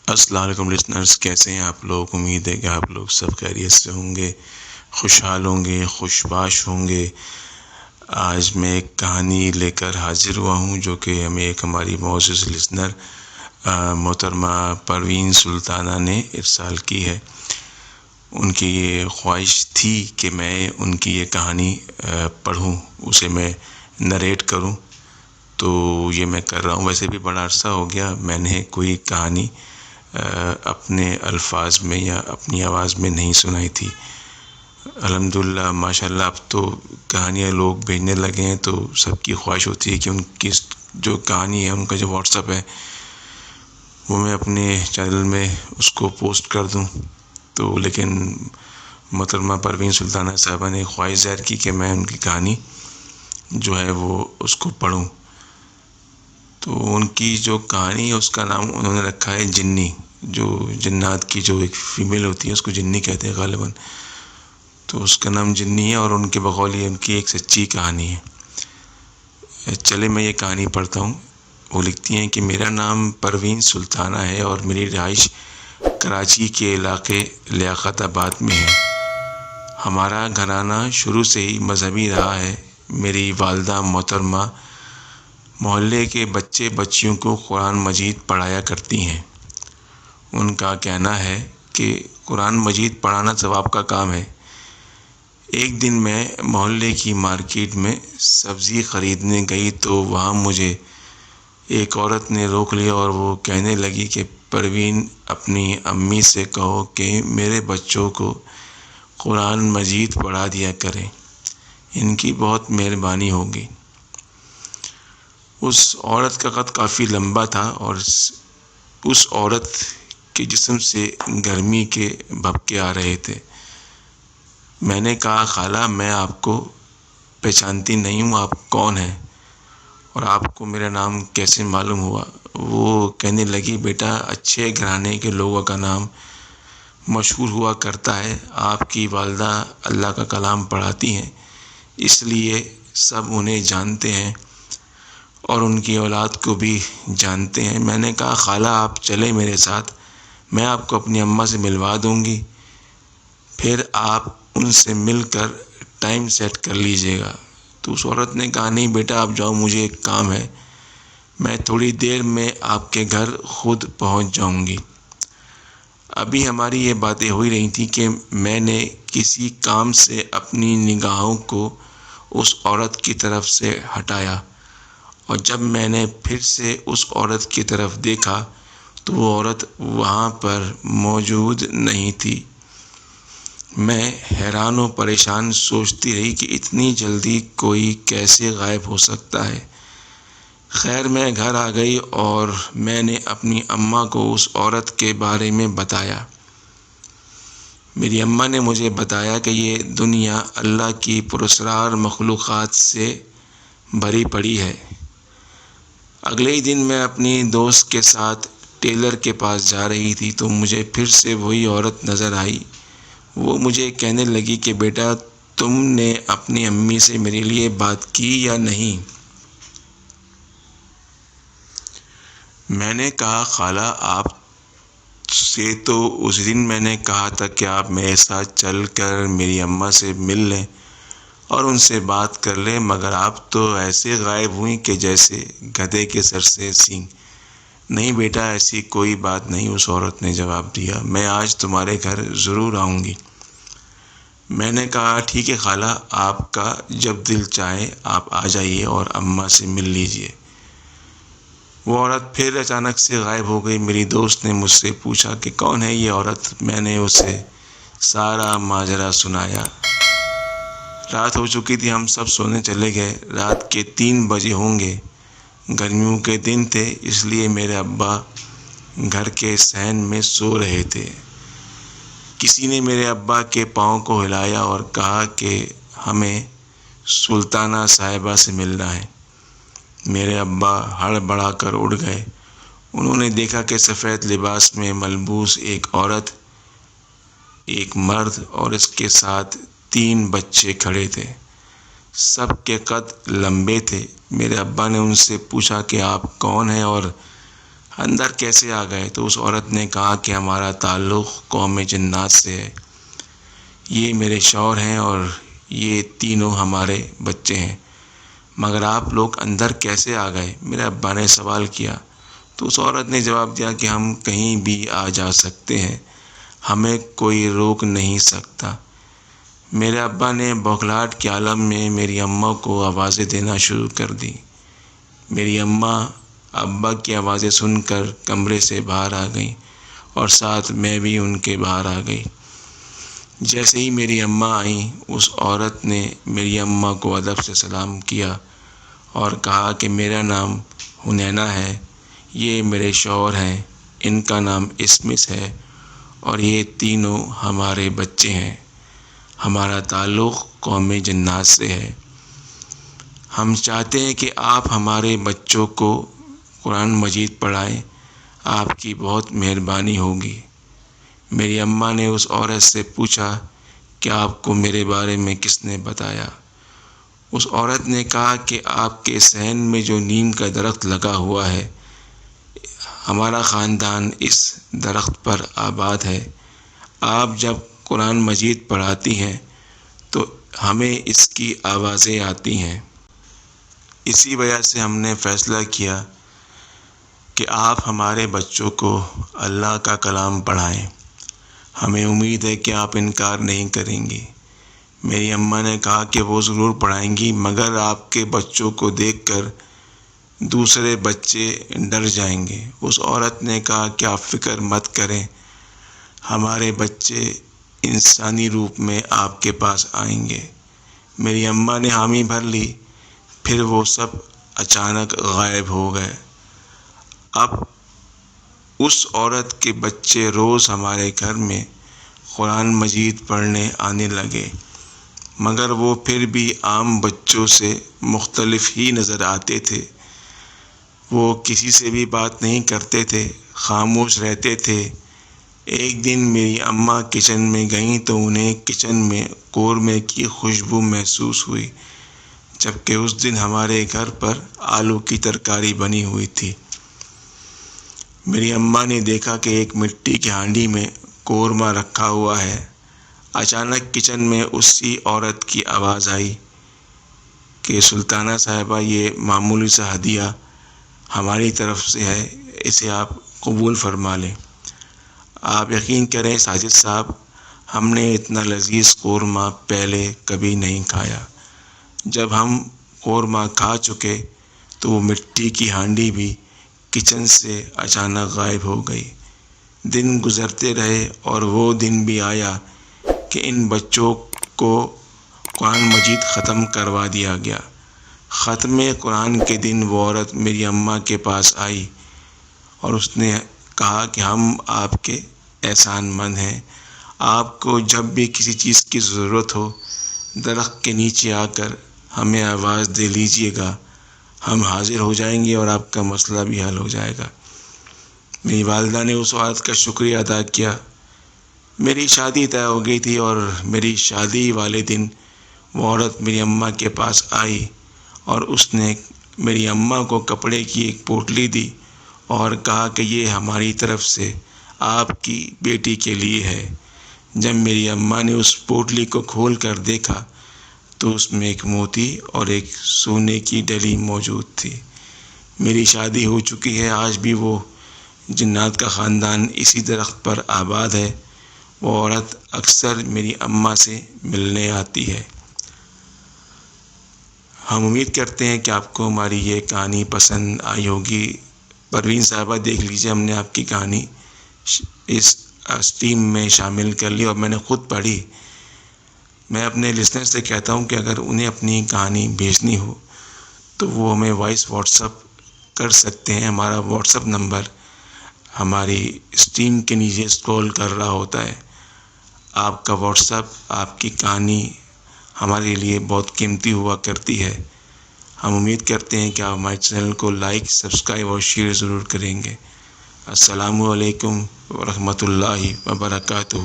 السلام علیکم لسنرز، کیسے ہیں آپ لوگ؟ امید ہے کہ آپ لوگ سب خیریت سے ہوں گے، خوشحال ہوں گے، خوشباش ہوں گے۔ آج میں ایک کہانی لے کر حاضر ہوا ہوں جو کہ ہماری معزز لسنر محترمہ پروین سلطانہ نے ارسال کی ہے۔ ان کی یہ خواہش تھی کہ میں ان کی یہ کہانی پڑھوں، اسے میں نریٹ کروں، تو یہ میں کر رہا ہوں۔ ویسے بھی بڑا عرصہ ہو گیا میں نے کوئی کہانی اپنے الفاظ میں یا اپنی آواز میں نہیں سنائی تھی۔ الحمدللہ ماشاءاللہ اب تو کہانیاں لوگ بھیجنے لگے ہیں، تو سب کی خواہش ہوتی ہے کہ ان کی جو کہانی ہے، ان کا جو واٹس ایپ ہے، وہ میں اپنے چینل میں اس کو پوسٹ کر دوں۔ تو لیکن محترمہ پروین سلطانہ صاحبہ نے خواہش ظاہر کی کہ میں ان کی کہانی جو ہے وہ اس کو پڑھوں۔ تو ان کی جو کہانی ہے اس کا نام انہوں نے رکھا ہے جنی۔ جو جنات کی جو ایک فیمیل ہوتی ہے اس کو جنی کہتے ہیں غالباً، تو اس کا نام جنی ہے، اور ان کے بقول یہ ان کی ایک سچی کہانی ہے۔ چلے میں یہ کہانی پڑھتا ہوں۔ وہ لکھتی ہیں کہ میرا نام پروین سلطانہ ہے اور میری رہائش کراچی کے علاقے لیاقت آباد میں ہے۔ ہمارا گھرانہ شروع سے ہی مذہبی رہا ہے۔ میری والدہ محترمہ محلے کے بچے بچیوں کو قرآن مجید پڑھایا کرتی ہیں۔ ان کا کہنا ہے کہ قرآن مجید پڑھانا ثواب کا کام ہے۔ ایک دن میں محلے کی مارکیٹ میں سبزی خریدنے گئی تو وہاں مجھے ایک عورت نے روک لیا اور وہ کہنے لگی کہ پروین، اپنی امی سے کہو کہ میرے بچوں کو قرآن مجید پڑھا دیا کریں، ان کی بہت مہربانی ہوگی۔ اس عورت کا قد کافی لمبا تھا اور اس عورت کے جسم سے گرمی کے بھپکے آ رہے تھے۔ میں نے کہا، خالہ میں آپ کو پہچانتی نہیں ہوں، آپ کون ہیں اور آپ کو میرا نام کیسے معلوم ہوا؟ وہ کہنے لگی، بیٹا اچھے گھرانے کے لوگوں کا نام مشہور ہوا کرتا ہے۔ آپ کی والدہ اللہ کا کلام پڑھاتی ہیں، اس لیے سب انہیں جانتے ہیں اور ان کی اولاد کو بھی جانتے ہیں۔ میں نے کہا، خالہ آپ چلیں میرے ساتھ، میں آپ کو اپنی اماں سے ملوا دوں گی، پھر آپ ان سے مل کر ٹائم سیٹ کر لیجئے گا۔ تو اس عورت نے کہا، نہیں بیٹا آپ جاؤ، مجھے ایک کام ہے، میں تھوڑی دیر میں آپ کے گھر خود پہنچ جاؤں گی۔ ابھی ہماری یہ باتیں ہو رہی تھیں کہ میں نے کسی کام سے اپنی نگاہوں کو اس عورت کی طرف سے ہٹایا، اور جب میں نے پھر سے اس عورت کی طرف دیکھا تو وہ عورت وہاں پر موجود نہیں تھی۔ میں حیران و پریشان سوچتی رہی کہ اتنی جلدی کوئی کیسے غائب ہو سکتا ہے۔ خیر میں گھر آ گئی اور میں نے اپنی اماں کو اس عورت کے بارے میں بتایا۔ میری اماں نے مجھے بتایا کہ یہ دنیا اللہ کی پراسرار مخلوقات سے بھری پڑی ہے۔ اگلے ہی دن میں اپنی دوست کے ساتھ ٹیلر کے پاس جا رہی تھی تو مجھے پھر سے وہی عورت نظر آئی۔ وہ مجھے کہنے لگی کہ بیٹا تم نے اپنی امی سے میرے لیے بات کی یا نہیں؟ میں نے کہا، خالہ آپ سے تو اس دن میں نے کہا تھا کہ آپ میرے ساتھ چل کر میری اماں سے مل لیں اور ان سے بات کر لیں، مگر آپ تو ایسے غائب ہوئیں کہ جیسے گدھے کے سر سے سینگ۔ نہیں بیٹا ایسی کوئی بات نہیں، اس عورت نے جواب دیا، میں آج تمہارے گھر ضرور آؤں گی۔ میں نے کہا، ٹھیک ہے خالہ، آپ کا جب دل چاہے آپ آ جائیے اور اماں سے مل لیجئے۔ وہ عورت پھر اچانک سے غائب ہو گئی۔ میری دوست نے مجھ سے پوچھا کہ کون ہے یہ عورت؟ میں نے اسے سارا ماجرا سنایا۔ رات ہو چکی تھی، ہم سب سونے چلے گئے۔ رات کے 3 بجے ہوں گے۔ گرمیوں کے دن تھے، اس لیے میرے ابا گھر کے صحن میں سو رہے تھے۔ کسی نے میرے ابا کے پاؤں کو ہلایا اور کہا کہ ہمیں سلطانہ صاحبہ سے ملنا ہے۔ میرے ابا ہڑبڑا کر اٹھ گئے۔ انہوں نے دیکھا کہ سفید لباس میں ملبوس ایک عورت، ایک مرد اور اس کے ساتھ 3 بچے کھڑے تھے۔ سب کے قد لمبے تھے۔ میرے ابا نے ان سے پوچھا کہ آپ کون ہیں اور اندر کیسے آ گئے؟ تو اس عورت نے کہا کہ ہمارا تعلق قوم جنات سے ہے، یہ میرے شوہر ہیں اور یہ تینوں ہمارے بچے ہیں، مگر آپ لوگ اندر کیسے آ گئے؟ میرے ابا نے سوال کیا۔ تو اس عورت نے جواب دیا کہ ہم کہیں بھی آ جا سکتے ہیں، ہمیں کوئی روک نہیں سکتا۔ میرے ابا نے بوکھلاہٹ کے عالم میں میری اماں کو آوازیں دینا شروع کر دی۔ میری اماں ابا کی آوازیں سن کر کمرے سے باہر آ گئیں اور ساتھ میں بھی ان کے باہر آ گئی۔ جیسے ہی میری اماں آئیں، اس عورت نے میری اماں کو ادب سے سلام کیا اور کہا کہ میرا نام حنینہ ہے، یہ میرے شوہر ہیں، ان کا نام اسمس ہے اور یہ تینوں ہمارے بچے ہیں، ہمارا تعلق قوم جنات سے ہے۔ ہم چاہتے ہیں کہ آپ ہمارے بچوں کو قرآن مجید پڑھائیں، آپ کی بہت مہربانی ہوگی۔ میری اماں نے اس عورت سے پوچھا کہ آپ کو میرے بارے میں کس نے بتایا؟ اس عورت نے کہا کہ آپ کے صحن میں جو نیم کا درخت لگا ہوا ہے، ہمارا خاندان اس درخت پر آباد ہے۔ آپ جب قرآن مجید پڑھاتی ہیں تو ہمیں اس کی آوازیں آتی ہیں۔ اسی وجہ سے ہم نے فیصلہ کیا کہ آپ ہمارے بچوں کو اللہ کا کلام پڑھائیں، ہمیں امید ہے کہ آپ انکار نہیں کریں گی۔ میری اماں نے کہا کہ وہ ضرور پڑھائیں گی، مگر آپ کے بچوں کو دیکھ کر دوسرے بچے ڈر جائیں گے۔ اس عورت نے کہا کہ آپ فکر مت کریں، ہمارے بچے انسانی روپ میں آپ کے پاس آئیں گے۔ میری اماں نے حامی بھر لی، پھر وہ سب اچانک غائب ہو گئے۔ اب اس عورت کے بچے روز ہمارے گھر میں قرآن مجید پڑھنے آنے لگے، مگر وہ پھر بھی عام بچوں سے مختلف ہی نظر آتے تھے۔ وہ کسی سے بھی بات نہیں کرتے تھے، خاموش رہتے تھے۔ ایک دن میری اماں کچن میں گئیں تو انہیں کچن میں قورمے کی خوشبو محسوس ہوئی، جبکہ اس دن ہمارے گھر پر آلو کی ترکاری بنی ہوئی تھی۔ میری اماں نے دیکھا کہ ایک مٹی کی ہانڈی میں قورمہ رکھا ہوا ہے۔ اچانک کچن میں اسی عورت کی آواز آئی کہ سلطانہ صاحبہ، یہ معمولی سا ہدیہ ہماری طرف سے ہے، اسے آپ قبول فرما لیں۔ آپ یقین کریں ساجد صاحب، ہم نے اتنا لذیذ قورمہ پہلے کبھی نہیں کھایا۔ جب ہم قورمہ کھا چکے تو وہ مٹی کی ہانڈی بھی کچن سے اچانک غائب ہو گئی۔ دن گزرتے رہے اور وہ دن بھی آیا کہ ان بچوں کو قرآن مجید ختم کروا دیا گیا۔ ختم قرآن کے دن وہ عورت میری اماں کے پاس آئی اور اس نے کہا کہ ہم آپ کے احسان مند ہیں، آپ کو جب بھی کسی چیز کی ضرورت ہو درخت کے نیچے آ کر ہمیں آواز دے لیجئے گا، ہم حاضر ہو جائیں گے اور آپ کا مسئلہ بھی حل ہو جائے گا۔ میری والدہ نے اس عورت کا شکریہ ادا کیا۔ میری شادی طے ہو گئی تھی اور میری شادی والے دن وہ عورت میری اماں کے پاس آئی اور اس نے میری اماں کو کپڑے کی ایک پوٹلی دی اور کہا کہ یہ ہماری طرف سے آپ کی بیٹی کے لیے ہے۔ جب میری اماں نے اس پوٹلی کو کھول کر دیکھا تو اس میں ایک موتی اور ایک سونے کی ڈلی موجود تھی۔ میری شادی ہو چکی ہے، آج بھی وہ جنات کا خاندان اسی درخت پر آباد ہے۔ وہ عورت اکثر میری اماں سے ملنے آتی ہے۔ ہم امید کرتے ہیں کہ آپ کو ہماری یہ کہانی پسند آئی ہوگی۔ پروین صاحبہ دیکھ لیجیے، ہم نے آپ کی کہانی اس ٹیم میں شامل کر لی اور میں نے خود پڑھی۔ میں اپنے لسنر سے کہتا ہوں کہ اگر انہیں اپنی کہانی بھیجنی ہو تو وہ ہمیں وائس واٹس اپ کر سکتے ہیں۔ ہمارا واٹس اپ نمبر ہماری اسٹریم کے نیچے اسکرول کر رہا ہوتا ہے۔ آپ کا واٹس اپ، آپ کی کہانی ہمارے لیے بہت قیمتی ہوا کرتی ہے۔ ہم امید کرتے ہیں کہ آپ ہمارے چینل کو لائک، سبسکرائب اور شیئر ضرور کریں گے۔ السلام علیکم ورحمۃ اللہ وبرکاتہ۔